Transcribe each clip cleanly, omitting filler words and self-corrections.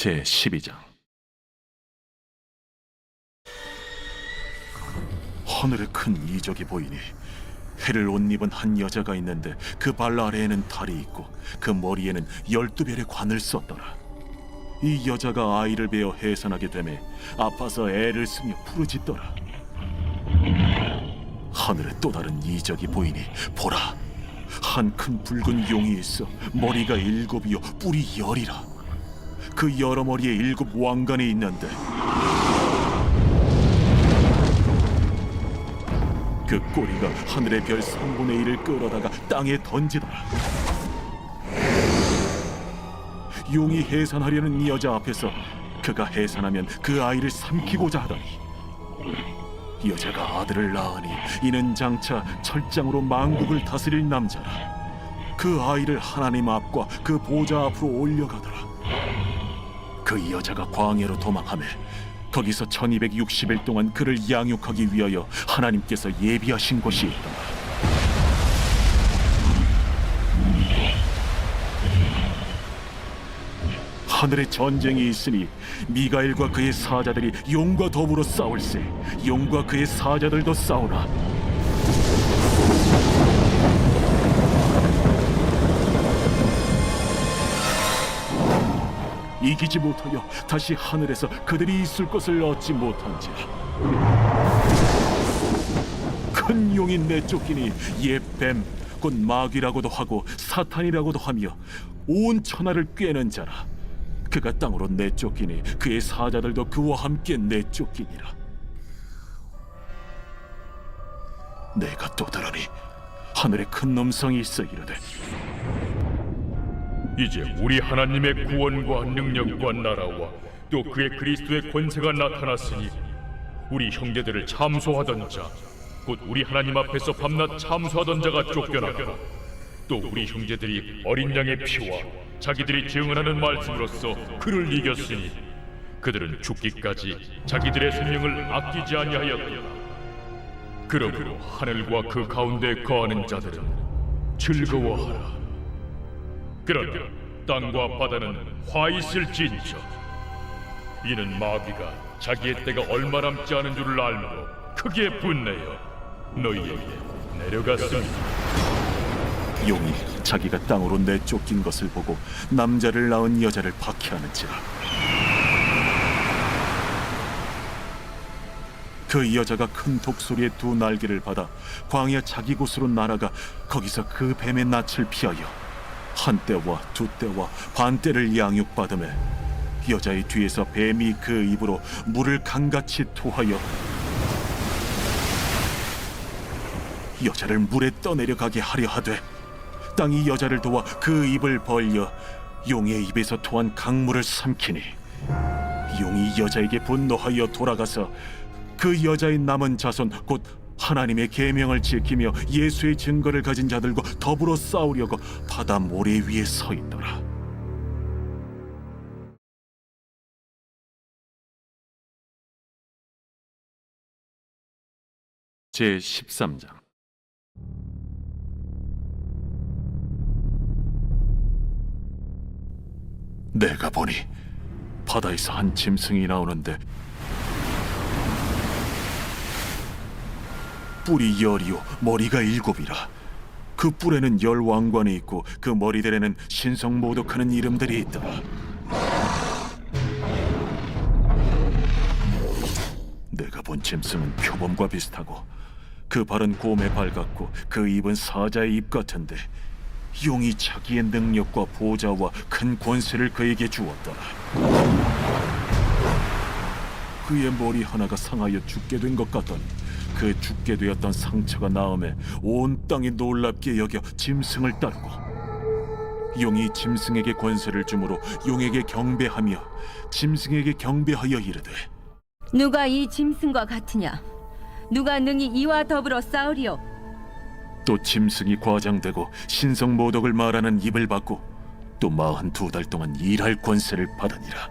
제12장. 하늘에 큰 이적이 보이니 해를 옷 입은 한 여자가 있는데 그 발 아래에는 달이 있고 그 머리에는 12별의 관을 썼더라. 이 여자가 아이를 베어 해산하게 되매 아파서 애를 쓰며 부르짖더라. 하늘에 또 다른 이적이 보이니 보라, 한 큰 붉은 용이 있어 머리가 7이요 뿔이 10이라. 그 여러 머리에 7 왕관이 있는데 그 꼬리가 하늘의 별 3분의 1을 끌어다가 땅에 던지더라. 용이 해산하려는 이 여자 앞에서 그가 해산하면 그 아이를 삼키고자 하더니 여자가 아들을 낳으니 이는 장차 철장으로 만국을 다스릴 남자라. 그 아이를 하나님 앞과 그 보좌 앞으로 올려가더라. 그 여자가 광야로 도망하며 거기서 1260일 동안 그를 양육하기 위하여 하나님께서 예비하신 곳이 있더라. 하늘에 전쟁이 있으니 미가엘과 그의 사자들이 용과 더불어 싸울세. 용과 그의 사자들도 싸우나 이기지 못하여 다시 하늘에서 그들이 있을 것을 얻지 못한지라. 큰 용이 내쫓기니 옛 뱀 곧 마귀라고도 하고 사탄이라고도 하며 온 천하를 꿰는 자라. 그가 땅으로 내쫓기니 그의 사자들도 그와 함께 내쫓기니라. 내가 또 들으니 하늘에 큰 음성이 있어 이르되 이제 우리 하나님의 구원과 능력과 나라와 또 그의 그리스도의 권세가 나타났으니 우리 형제들을 참소하던 자, 곧 우리 하나님 앞에서 밤낮 참소하던 자가 쫓겨나고 또 우리 형제들이 어린 양의 피와 자기들이 증언하는 말씀으로써 그를 이겼으니 그들은 죽기까지 자기들의 생명을 아끼지 아니하였도다. 그러므로 하늘과 그 가운데 거하는 자들은 즐거워하라. 그러나 땅과 바다는 화 있을진저. 이는 마귀가 자기의 때가 얼마 남지 않은 줄을 알므로 크게 분내어 너희에게 내려갔습니다. 용이 자기가 땅으로 내쫓긴 것을 보고 남자를 낳은 여자를 박해하는지라. 그 여자가 큰 독소리의 2 날개를 받아 광야 자기 곳으로 날아가 거기서 그 뱀의 낯을 피하여 한때와 2때와 반때를 양육받으며 여자의 뒤에서 뱀이 그 입으로 물을 강같이 토하여 여자를 물에 떠내려가게 하려 하되 땅이 여자를 도와 그 입을 벌려 용의 입에서 토한 강물을 삼키니 용이 여자에게 분노하여 돌아가서 그 여자의 남은 자손 곧 하나님의 계명을 지키며 예수의 증거를 가진 자들과 더불어 싸우려고 바다 모래 위에 서 있더라. 제13장. 내가 보니 바다에서 한 짐승이 나오는데 뿔이 10이요 머리가 7이라. 그 뿔에는 10 왕관이 있고 그 머리들에는 신성모독하는 이름들이 있더라. 내가 본 짐승은 표범과 비슷하고 그 발은 곰의 발 같고 그 입은 사자의 입 같은데 용이 자기의 능력과 보좌와 큰 권세를 그에게 주었더라. 그의 머리 하나가 상하여 죽게 된 것 같더니 그 죽게 되었던 상처가 나음에 온 땅이 놀랍게 여겨 짐승을 따르고 용이 짐승에게 권세를 주므로 용에게 경배하며 짐승에게 경배하여 이르되 누가 이 짐승과 같으냐? 누가 능히 이와 더불어 싸우리요? 또 짐승이 과장되고 신성모독을 말하는 입을 받고 또 42달 동안 일할 권세를 받으니라.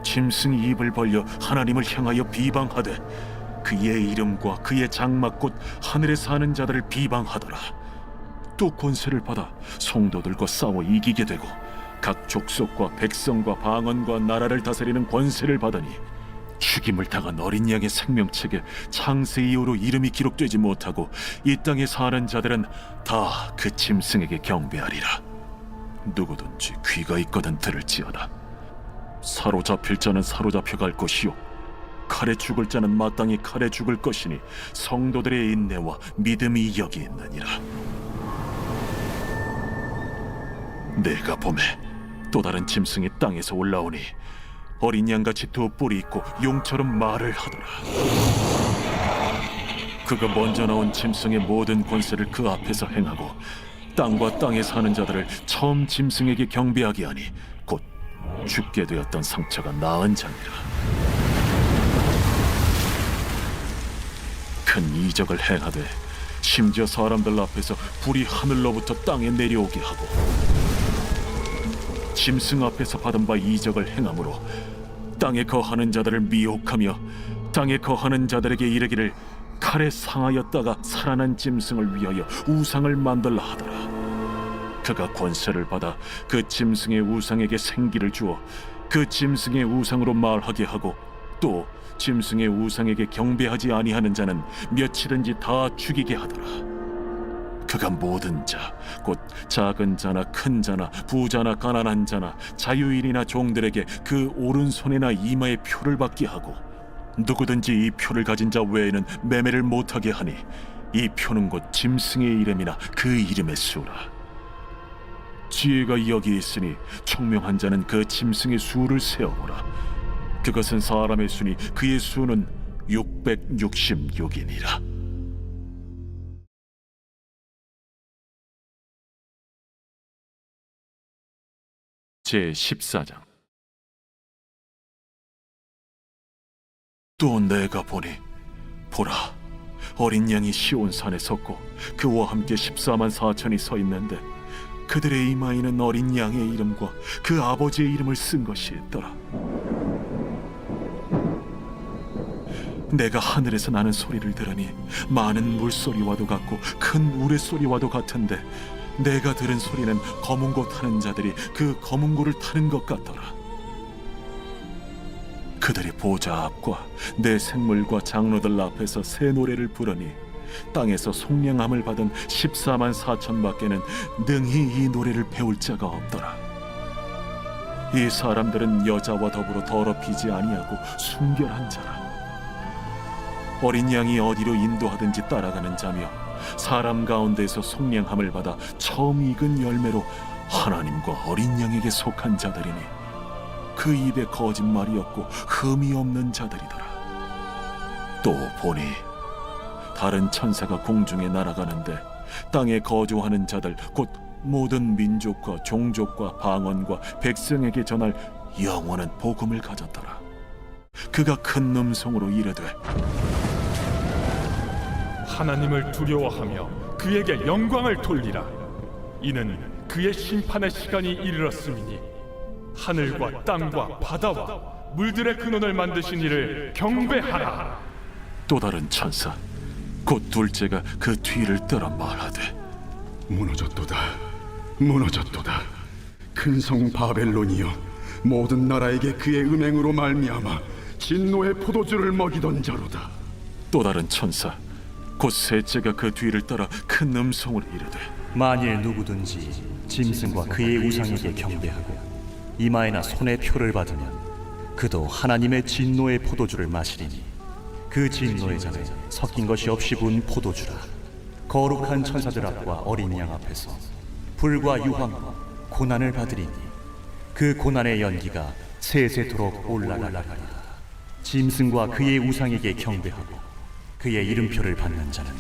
짐승이 입을 벌려 하나님을 향하여 비방하되 그의 이름과 그의 장막 곧 하늘에 사는 자들을 비방하더라. 또 권세를 받아 성도들과 싸워 이기게 되고 각 족속과 백성과 방언과 나라를 다스리는 권세를 받으니 죽임을 당한 어린 양의 생명책에 창세 이후로 이름이 기록되지 못하고 이 땅에 사는 자들은 다 그 짐승에게 경배하리라. 누구든지 귀가 있거든 들을지어다. 사로잡힐 자는 사로잡혀갈 것이요 칼에 죽을 자는 마땅히 칼에 죽을 것이니 성도들의 인내와 믿음이 여기 있느니라. 내가 보매 또 다른 짐승이 땅에서 올라오니 어린 양같이 두 뿔이 있고 용처럼 말을 하더라. 그가 먼저 나온 짐승의 모든 권세를 그 앞에서 행하고 땅과 땅에 사는 자들을 처음 짐승에게 경배하게 하니 곧 죽게 되었던 상처가 나은 자니라. 큰 이적을 행하되 심지어 사람들 앞에서 불이 하늘로부터 땅에 내려오게 하고 짐승 앞에서 받은 바 이적을 행함으로 땅에 거하는 자들을 미혹하며 땅에 거하는 자들에게 이르기를 칼에 상하였다가 살아난 짐승을 위하여 우상을 만들라 하더라. 그가 권세를 받아 그 짐승의 우상에게 생기를 주어 그 짐승의 우상으로 말하게 하고 또 짐승의 우상에게 경배하지 아니하는 자는 며칠든지 다 죽이게 하더라. 그가 모든 자, 곧 작은 자나 큰 자나 부자나 가난한 자나 자유인이나 종들에게 그 오른손이나 이마에 표를 받게 하고 누구든지 이 표를 가진 자 외에는 매매를 못하게 하니 이 표는 곧 짐승의 이름이나 그 이름의 수라. 지혜가 여기 있으니 총명한 자는 그 짐승의 수를 세어보라. 그것은 사람의 수니 그의 수는 666이니라. 제14장. 또 내가 보니 보라 어린 양이 시온산에 섰고 그와 함께 14만 4천이 서 있는데 그들의 이마에는 어린 양의 이름과 그 아버지의 이름을 쓴 것이 있더라. 내가 하늘에서 나는 소리를 들으니 많은 물소리와도 같고 큰 우레소리와도 같은데 내가 들은 소리는 검은 고 타는 자들이 그 검은 고를 타는 것 같더라. 그들이 보좌 앞과 내 생물과 장로들 앞에서 새 노래를 부르니 땅에서 속량함을 받은 14만 4천 밖에는 능히 이 노래를 배울 자가 없더라. 이 사람들은 여자와 더불어 더럽히지 아니하고 순결한 자라. 어린 양이 어디로 인도하든지 따라가는 자며 사람 가운데에서 속량함을 받아 처음 익은 열매로 하나님과 어린 양에게 속한 자들이니 그 입에 거짓말이 없고 흠이 없는 자들이더라. 또 보니 다른 천사가 공중에 날아가는데 땅에 거주하는 자들 곧 모든 민족과 종족과 방언과 백성에게 전할 영원한 복음을 가졌더라. 그가 큰 음성으로 이르되 하나님을 두려워하며 그에게 영광을 돌리라. 이는 그의 심판의 시간이 이르렀음이니 하늘과 땅과 바다와 물들의 근원을 만드신 이를 경배하라. 또 다른 천사 곧 둘째가 그 뒤를 따라 말하되 무너졌도다, 무너졌도다. 큰 성 바벨론이여, 모든 나라에게 그의 음행으로 말미암아 진노의 포도주를 먹이던 자로다. 또 다른 천사 곧 셋째가 그 뒤를 따라 큰 음성으로 이르되 만일 누구든지 짐승과 그의 우상에게 경배하고 이마에나 손에 표를 받으면 그도 하나님의 진노의 포도주를 마시리니 그 진노의 잔에 섞인 것이 없이 부은 포도주라. 거룩한 천사들 앞과 어린 양 앞에서 불과 유황과 고난을 받으리니 그 고난의 연기가 세세토록 올라가리라. 짐승과 그의 우상에게 경배하고 그의 이름표를 받는 자는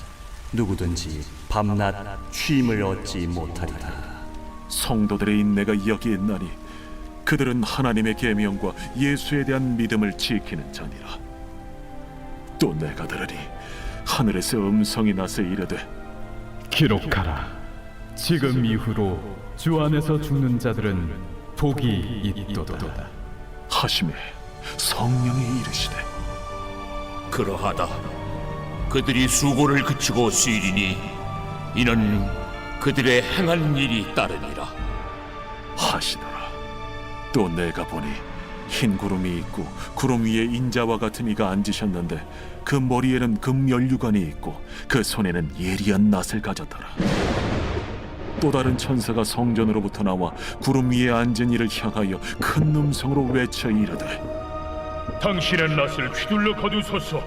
누구든지 밤낮 쉼을 얻지 못하리라. 성도들의 인내가 여기 있나니 그들은 하나님의 계명과 예수에 대한 믿음을 지키는 자니라. 또 내가 들으니 하늘에서 음성이 나서 이르되 기록하라. 지금 이후로 주 안에서 죽는 자들은 복이 있도다. 하심에 성령이 이르시되 그러하다. 그들이 수고를 그치고 쉬리니 이는 그들의 행한 일이 따르니라 하시더라. 또 내가 보니 흰 구름이 있고 구름 위에 인자와 같은 이가 앉으셨는데 그 머리에는 금 면류관이 있고 그 손에는 예리한 낫을 가졌더라. 또 다른 천사가 성전으로부터 나와 구름 위에 앉은 이를 향하여 큰 음성으로 외쳐 이르되 당신의 낫을 휘둘러 거두소서.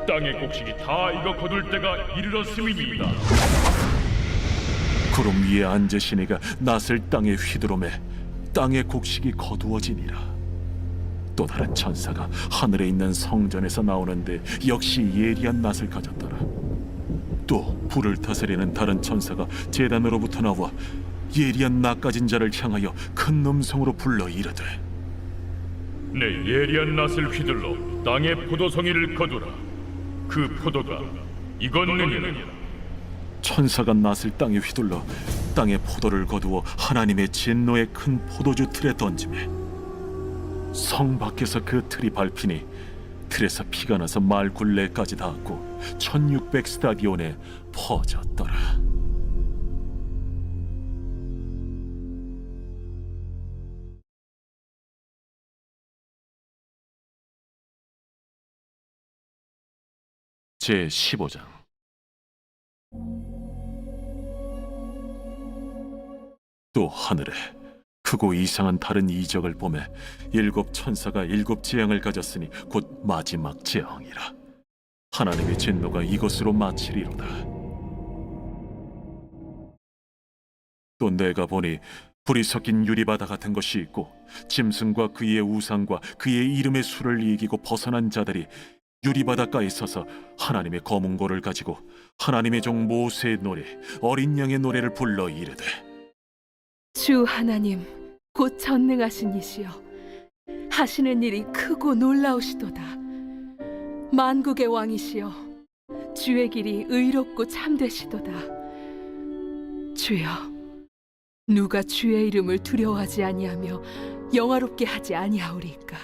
땅의 곡식이 다 익어 거둘 때가 이르렀음이니이다. 구름 위에 앉으신 이가 낫을 땅에 휘두르매 땅의 곡식이 거두어지니라. 또 다른 천사가 하늘에 있는 성전에서 나오는데 역시 예리한 낫을 가졌더라. 또 불을 다스리는 다른 천사가 제단으로부터 나와 예리한 낫 가진 자를 향하여 큰 음성으로 불러 이르되 내 예리한 낫을 휘둘러 땅의 포도송이를 거두라. 그 포도가 익었느니라. 천사가 낫을 땅에 휘둘러 땅의 포도를 거두어 하나님의 진노의 큰 포도주 틀에 던지매 성 밖에서 그 틀이 밟히니 틀에서 피가 나서 말 굴레까지 닿았고 1600 스타디온에 퍼졌더라. 제 15장. 또 하늘에 크고 이상한 다른 이적을 보매 일곱 천사가 일곱 재앙을 가졌으니 곧 마지막 재앙이라. 하나님의 진노가 이것으로 마치리로다. 또 내가 보니 불이 섞인 유리바다 같은 것이 있고 짐승과 그의 우상과 그의 이름의 수를 이기고 벗어난 자들이 유리바닷가에 서서 하나님의 검은고를 가지고 하나님의 종 모세의 노래 어린 양의 노래를 불러 이르되 주 하나님 곧 전능하신 이시여 하시는 일이 크고 놀라우시도다. 만국의 왕이시여 주의 길이 의롭고 참되시도다. 주여 누가 주의 이름을 두려워하지 아니하며 영화롭게 하지 아니하오리까.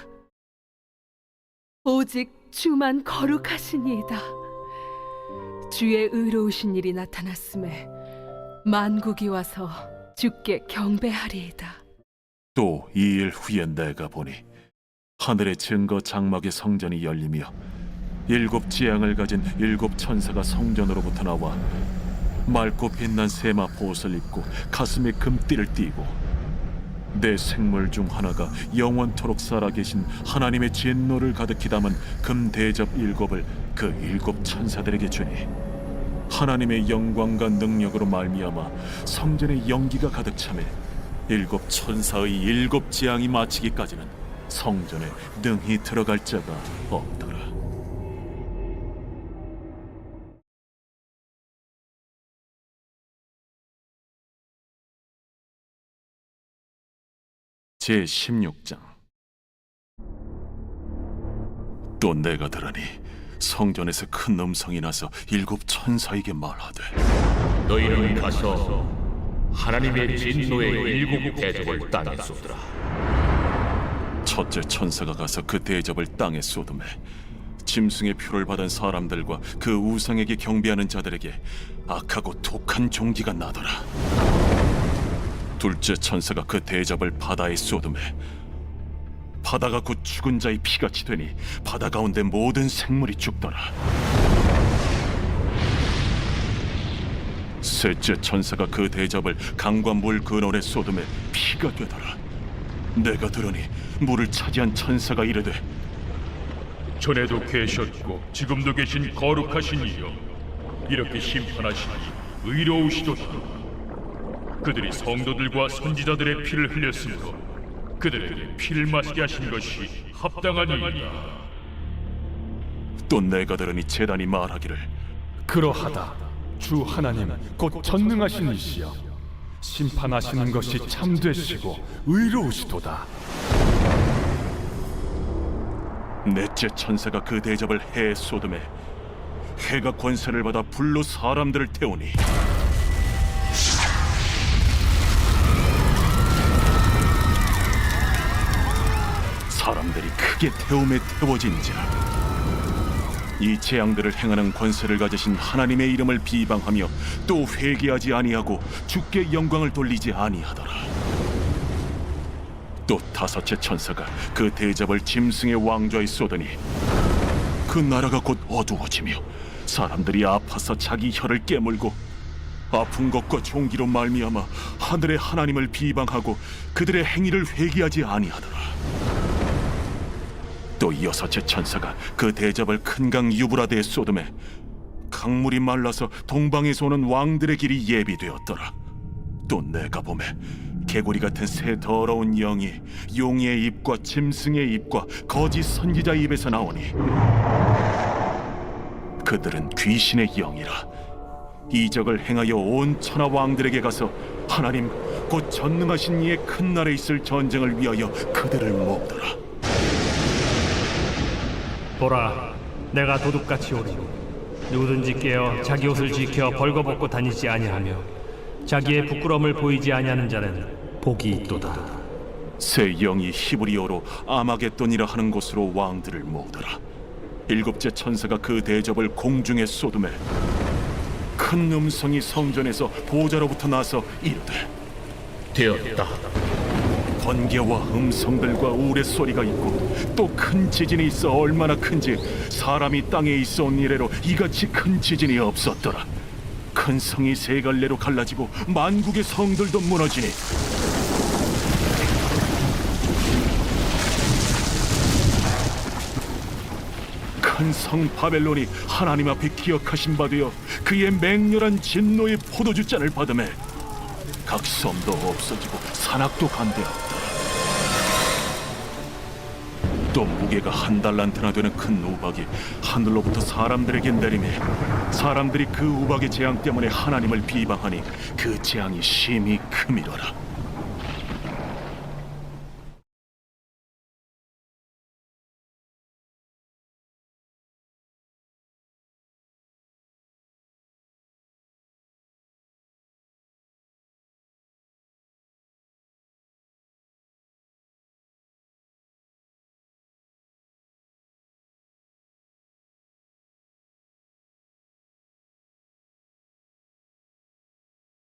오직 주만 거룩하시니이다. 주의 의로우신 일이 나타났음에 만국이 와서 주께 경배하리이다. 또 이 일 후에 내가 보니 하늘의 증거 장막의 성전이 열리며 일곱 지향을 가진 일곱 천사가 성전으로부터 나와 맑고 빛난 세마포 옷을 입고 가슴에 금띠를 띠고 내 생물 중 하나가 영원토록 살아계신 하나님의 진노를 가득히 담은 금 대접 일곱을 그 일곱 천사들에게 주니 하나님의 영광과 능력으로 말미암아 성전에 연기가 가득 차매 일곱 천사의 일곱 재앙이 마치기까지는 성전에 능히 들어갈 자가 없더라. 제 16장. 또 내가 들으니 성전에서 큰 음성이 나서 일곱 천사에게 말하되 너희는 가서 하나님의 진노의 일곱 대접을 땅에 쏟으라. 첫째 천사가 가서 그 대접을 땅에 쏟음에 짐승의 표를 받은 사람들과 그 우상에게 경배하는 자들에게 악하고 독한 종기가 나더라. 둘째 천사가 그 대접을 바다에 쏟음에 바다가 곧 죽은 자의 피같이 되니 바다 가운데 모든 생물이 죽더라. 셋째 천사가 그 대접을 강과 물 근원에 쏟음에 피가 되더라. 내가 들으니 물을 차지한 천사가 이르되 전에도 계셨고 지금도 계신 거룩하신 이여 이렇게 심판하시니 의로우시도다. 그들이 성도들과 선지자들의 피를 흘렸으므로 그들에게 피를 마시게 하신 것이 합당하니이다. 또 내가 들으니 제단이 말하기를 그러하다. 주 하나님 곧 전능하신 이시여 심판하시는 것이 참되시고 의로우시도다. 넷째 천사가 그 대접을 해에 쏟음에 해가 권세를 받아 불로 사람들을 태우니 사람들이 크게 태움에 태워진지라. 이 재앙들을 행하는 권세를 가지신 하나님의 이름을 비방하며 또 회개하지 아니하고 주께 영광을 돌리지 아니하더라. 또 다섯째 천사가 그 대접을 짐승의 왕좌에 쏟으니 그 나라가 곧 어두워지며 사람들이 아파서 자기 혀를 깨물고 아픈 것과 종기로 말미암아 하늘의 하나님을 비방하고 그들의 행위를 회개하지 아니하더라. 또 여섯째 천사가 그 대접을 큰 강 유브라데에 쏟음에 강물이 말라서 동방에서 오는 왕들의 길이 예비되었더라. 또 내가 보매 개구리 같은 새 더러운 영이 용의 입과 짐승의 입과 거짓 선지자의 입에서 나오니 그들은 귀신의 영이라. 이적을 행하여 온 천하 왕들에게 가서 하나님 곧 전능하신 이의 큰 날에 있을 전쟁을 위하여 그들을 모으더라. 보라, 내가 도둑같이 오리니 누구든지 깨어 자기 옷을 지켜 벌거벗고 다니지 아니하며 자기의 부끄러움을 보이지 아니하는 자는 복이 있도다. 새 영이 히브리어로 아마겟돈이라 하는 곳으로 왕들을 모으더라. 일곱째 천사가 그 대접을 공중에 쏟음에 큰 음성이 성전에서 보좌로부터 나서 이르되 되었다. 번개와 음성들과 우레소리가 있고 또 큰 지진이 있어 얼마나 큰지 사람이 땅에 있어 온 이래로 이같이 큰 지진이 없었더라. 큰 성이 세 갈래로 갈라지고 만국의 성들도 무너지니 큰 성 바벨론이 하나님 앞에 기억하신 바 되어 그의 맹렬한 진노의 포도주 잔을 받음에 각 섬도 없어지고 산악도 간대하였다. 또 무게가 한 달란트나 되는 큰 우박이 하늘로부터 사람들에게 내리매 사람들이 그 우박의 재앙 때문에 하나님을 비방하니 그 재앙이 심히 크미러라.